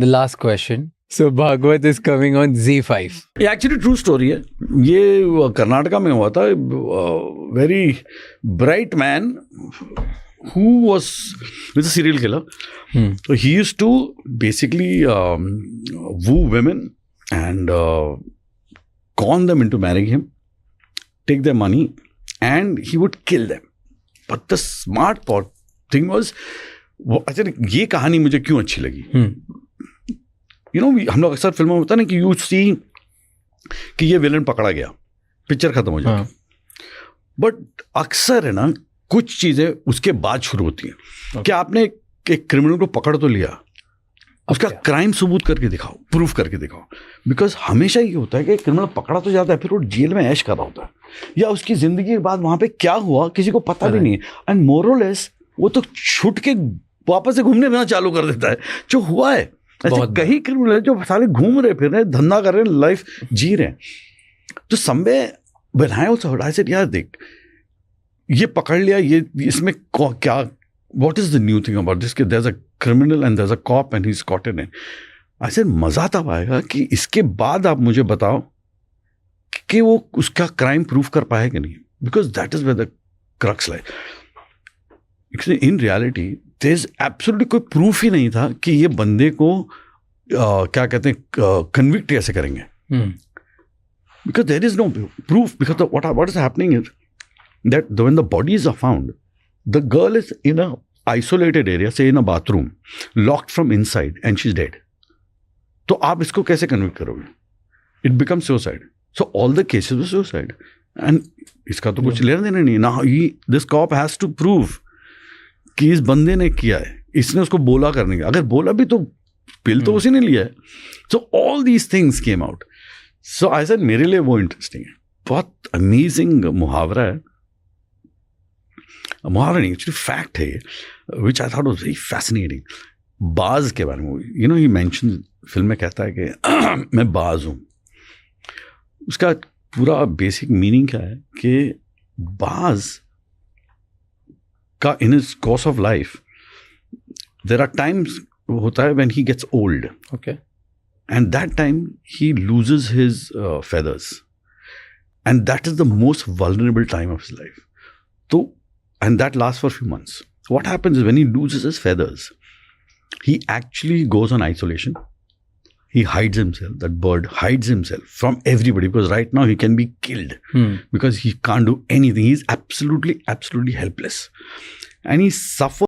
The last question. So Bhagwat is coming on Z5. ये actually true story है. ये कर्नाटका में हुआ था. Very bright man who was a serial killer. So he used to basically woo women and con them into marrying him, take their money, and he would kill them. But the smart thing was, अच्छा ये कहानी मुझे क्यों अच्छी लगी? You know, हम लोग अक्सर फिल्मों में होता है ना कि you see कि ये विलन पकड़ा गया, पिक्चर खत्म हो जाती. बट अक्सर है ना कुछ चीजें उसके बाद शुरू होती हैं. कि आपने एक क्रिमिनल को पकड़ तो लिया, उसका क्राइम सबूत करके दिखाओ, प्रूफ करके दिखाओ. बिकॉज हमेशा ये होता है कि क्रिमिनल पकड़ा तो जाता है, फिर वो जेल में ऐश कर रहा होता है, या उसकी जिंदगी के बाद वहां पे क्या हुआ किसी को पता भी नहीं है. एंड मोरलेस वो तो छूट के वापस से घूमने फिरना चालू कर देता है. जो हुआ है ऐसे कई क्रिमिनल है जो सारे घूम रहे फिर रहे, धंधा कर रहे हैं, लाइफ जी रहे हैं. तो someway when I also heard, I said यार देख, ये पकड़ लिया, ये इसमें क्या, what is the new thing about this, कि there is a criminal and there is a cop and he is caught in. I said मजा तब आएगा कि इसके बाद आप मुझे बताओ कि वो उसका क्राइम प्रूफ कर पाएगा नहीं. Because that is where the crux like. In reality there is absolutely कोई प्रूफ ही नहीं था कि ये बंदे को क्या कहते हैं कन्विक्ट कैसे करेंगे. Because there is no proof. Because what is happening is that when the bodies are found, the girl is in a isolated area, say in a bathroom, locked from inside, and she's dead. तो आप इसको कैसे convict करोगे? It becomes suicide. So all the cases were suicide. And इसका तो कुछ लेना देना नहीं. Now this cop has to prove कि इस बंदे ने किया है, इसने उसको बोला करने का. अगर बोला भी तो पिल तो उसी ने लिया है. So all these things came out. So I said मेरे लिए वो इंटरेस्टिंग है. बहुत अमेजिंग मुहावरा है. मुहावरा नहीं, एक्चुअली फैक्ट है, which I thought was very fascinating. बाज के बारे में, you know, he mention film में कहता है कि मैं बाज हूँ. उसका पूरा बेसिक मीनिंग क्या है कि बाज का in his course of life there are times होता है when he gets old. Okay. And that time he loses his feathers, and that is the most vulnerable time of his life. तो and that lasts for a few months. What happens is when he loses his feathers, he actually goes on isolation. He hides himself. That bird hides himself from everybody because right now he can be killed because he can't do anything. He's absolutely helpless. And he suffers.